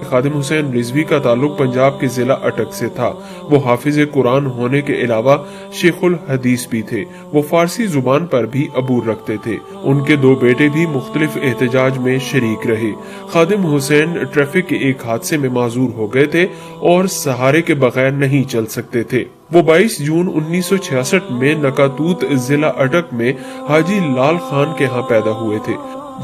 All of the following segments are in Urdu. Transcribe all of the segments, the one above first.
خادم حسین رضوی کا تعلق پنجاب کے ضلع اٹک سے تھا۔ وہ حافظ قرآن ہونے کے علاوہ شیخ الحدیث بھی تھے۔ وہ فارسی زبان پر بھی عبور رکھتے تھے۔ ان کے 2 بیٹے بھی مختلف احتجاج میں شریک رہے۔ خادم حسین ٹریفک کے ایک حادثے میں معذور ہو گئے تھے اور سہارے کے بغیر نہیں چل سکتے تھے۔ وہ 22 جون 1966 میں نکاتوت ضلع اٹک میں حاجی لال خان کے ہاں پیدا ہوئے تھے۔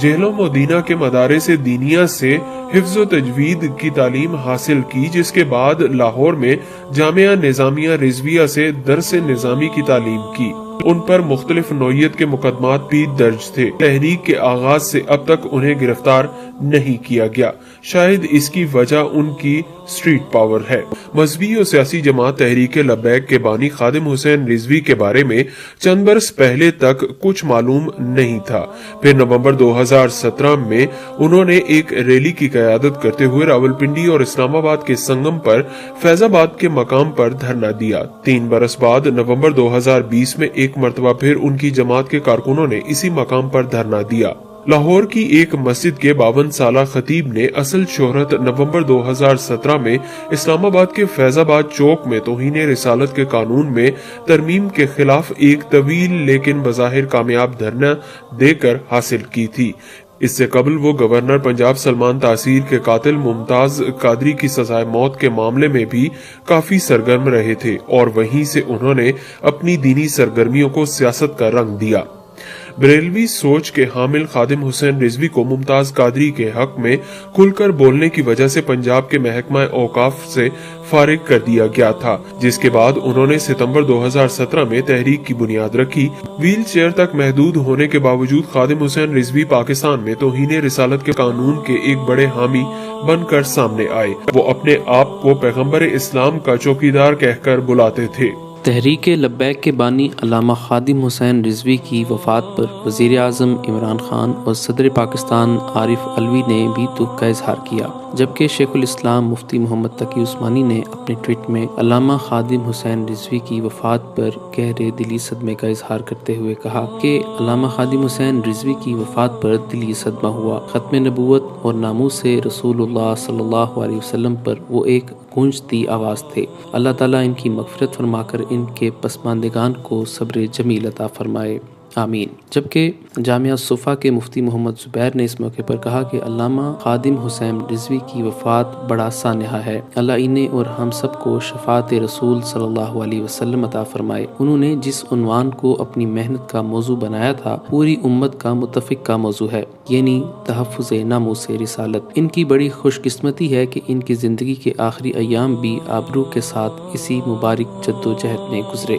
جہلم و مدینہ کے مدارس دینیہ سے حفظ و تجوید کی تعلیم حاصل کی، جس کے بعد لاہور میں جامعہ نظامیہ رضویہ سے درس نظامی کی تعلیم کی۔ ان پر مختلف نوعیت کے مقدمات بھی درج تھے۔ تحریک کے آغاز سے اب تک انہیں گرفتار نہیں کیا گیا۔ شاید اس کی وجہ ان کی اسٹریٹ پاور ہے۔ مذہبی و سیاسی جماعت تحریک لبیک کے بانی خادم حسین رضوی کے بارے میں چند برس پہلے تک کچھ معلوم نہیں تھا۔ پھر نومبر 2017 میں انہوں نے ایک ریلی کی قیادت کرتے ہوئے راولپنڈی اور اسلام آباد کے سنگم پر فیض آباد کے مقام پر دھرنا دیا۔ 3 برس بعد نومبر 2020 میں ایک مرتبہ پھر ان کی جماعت کے کارکنوں نے اسی مقام پر دھرنا دیا۔ لاہور کی ایک مسجد کے 52 سالہ خطیب نے اصل شہرت نومبر 2017 میں اسلام آباد کے فیض آباد چوک میں توہین رسالت کے قانون میں ترمیم کے خلاف ایک طویل لیکن بظاہر کامیاب دھرنا دے کر حاصل کی تھی۔ اس سے قبل وہ گورنر پنجاب سلمان تاثیر کے قاتل ممتاز قادری کی سزائے موت کے معاملے میں بھی کافی سرگرم رہے تھے اور وہیں سے انہوں نے اپنی دینی سرگرمیوں کو سیاست کا رنگ دیا۔ بریلوی سوچ کے حامل خادم حسین رضوی کو ممتاز قادری کے حق میں کھل کر بولنے کی وجہ سے پنجاب کے محکمہ اوقاف سے فارغ کر دیا گیا تھا، جس کے بعد انہوں نے ستمبر 2017 میں تحریک کی بنیاد رکھی۔ ویل چیئر تک محدود ہونے کے باوجود خادم حسین رضوی پاکستان میں توہین رسالت کے قانون کے ایک بڑے حامی بن کر سامنے آئے۔ وہ اپنے آپ کو پیغمبر اسلام کا چوکیدار کہہ کر بلاتے تھے۔ تحریک لبیک کے بانی علامہ خادم حسین رضوی کی وفات پر وزیر اعظم عمران خان اور صدر پاکستان عارف علوی نے بھی دکھ کا اظہار کیا، جبکہ شیخ الاسلام مفتی محمد تقی عثمانی نے اپنے ٹویٹ میں علامہ خادم حسین رضوی کی وفات پر گہرے دلی صدمے کا اظہار کرتے ہوئے کہا کہ علامہ خادم حسین رضوی کی وفات پر دلی صدمہ ہوا۔ ختم نبوت اور ناموس رسول اللہ صلی اللہ علیہ وسلم پر وہ ایک گونجتی آواز تھے۔ اللہ تعالیٰ ان کی مغفرت فرما کر ان کے پسماندگان کو صبر جمیل عطا فرمائے، آمین۔ جبکہ جامعہ صفا کے مفتی محمد زبیر نے اس موقع پر کہا کہ علامہ خادم حسین رضوی کی وفات بڑا سانحہ ہے، اللہ انہیں اور ہم سب کو شفاعت رسول صلی اللہ علیہ وسلم عطا فرمائے۔ انہوں نے جس عنوان کو اپنی محنت کا موضوع بنایا تھا، پوری امت کا متفق کا موضوع ہے، یعنی تحفظ ناموس رسالت۔ ان کی بڑی خوش قسمتی ہے کہ ان کی زندگی کے آخری ایام بھی آبرو کے ساتھ اسی مبارک جدوجہد میں گزرے۔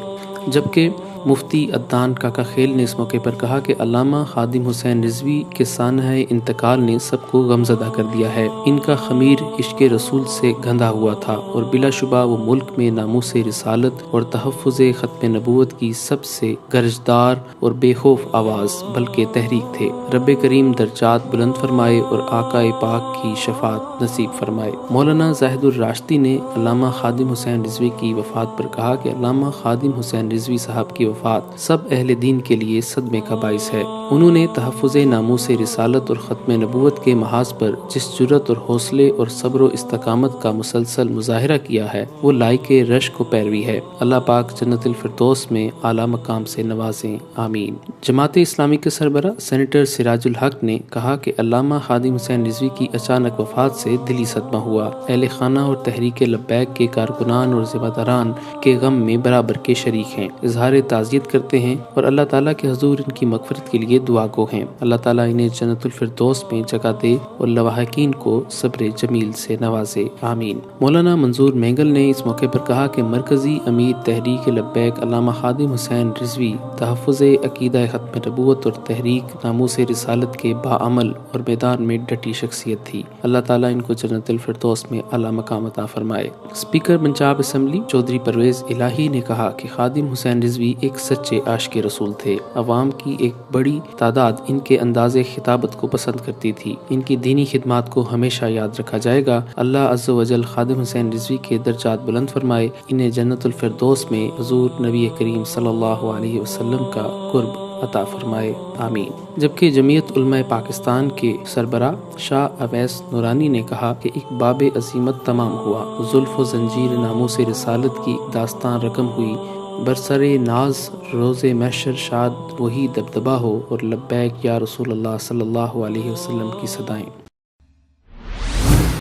جبکہ مفتی عدنان کاکا خیل نے اس موقع پر کہا کہ علامہ خادم حسین رضوی کے سانحہ انتقال نے سب کو غمزدہ کر دیا ہے۔ ان کا خمیر عشق رسول سے گندھا ہوا تھا اور بلا شبہ وہ ملک میں ناموس رسالت اور تحفظ ختم نبوت کی سب سے گرجدار اور بے خوف آواز بلکہ تحریک تھے۔ رب کریم درجات بلند فرمائے اور آقا پاک کی شفاعت نصیب فرمائے۔ مولانا زاہد الراشدی نے علامہ خادم حسین رضوی کی وفات پر کہا کہ علامہ خادم حسین رضوی صاحب کی وفات سب اہل دین کے لیے صدمے کا باعث ہے۔ انہوں نے تحفظ ناموس رسالت اور ختم نبوت کے محاذ پر جس جرأت اور حوصلے اور صبر و استقامت کا مسلسل مظاہرہ کیا ہے، وہ لائق رشک و پیروی ہے۔ اللہ پاک جنت الفردوس میں اعلیٰ مقام سے نوازیں، آمین۔ جماعت اسلامی کے سربراہ سینیٹر سراج الحق نے کہا کہ علامہ خادم حسین رضوی کی اچانک وفات سے دلی صدمہ ہوا۔ اہل خانہ اور تحریک لبیک کے کارکنان اور ذمہ داران کے غم میں برابر کے شریک ہیں، اظہار تعزیت کرتے ہیں اور اللہ تعالیٰ کے حضور ان کی مغفرت کے لیے دعا گو ہیں۔ اللہ تعالیٰ انہیں جنت الفردوس میں جگہ دے اور لواحقین کو صبر جمیل سے نوازے، آمین۔ مولانا منظور مینگل نے اس موقع پر کہا کہ مرکزی امیر تحریک لبیک علامہ خادم حسین رضوی تحفظ عقیدہ ختم نبوت اور تحریک ناموس رسالت کے باعمل اور میدان میں ڈٹی شخصیت تھی۔ اللہ تعالیٰ ان کو جنت الفردوس میں اعلیٰ مقام عطا فرمائے۔ اسپیکر پنجاب اسمبلی چودھری پرویز الہی نے کہا کہ خادم حسین رضوی ایک سچے عاشق رسول تھے۔ عوام کی ایک بڑی تعداد ان کے انداز خطابت کو پسند کرتی تھی۔ ان کی دینی خدمات کو ہمیشہ یاد رکھا جائے گا۔ اللہ عز و جل خادم حسین رضوی کے درجات بلند فرمائے، انہیں جنت الفردوس میں حضور نبی کریم صلی اللہ علیہ وسلم کا قرب عطا فرمائے، آمین۔ جبکہ جمعیت علماء پاکستان کے سربراہ شاہ اویس نورانی نے کہا کہ ایک باب عظیمت تمام ہوا، زلف و زنجیر ناموس رسالت کی داستان رقم ہوئی، برسر ناز روز محشر شاد وہی دبدبا ہو، اور لبیک یا رسول اللہ صلی اللہ علیہ وسلم کی صدائیں۔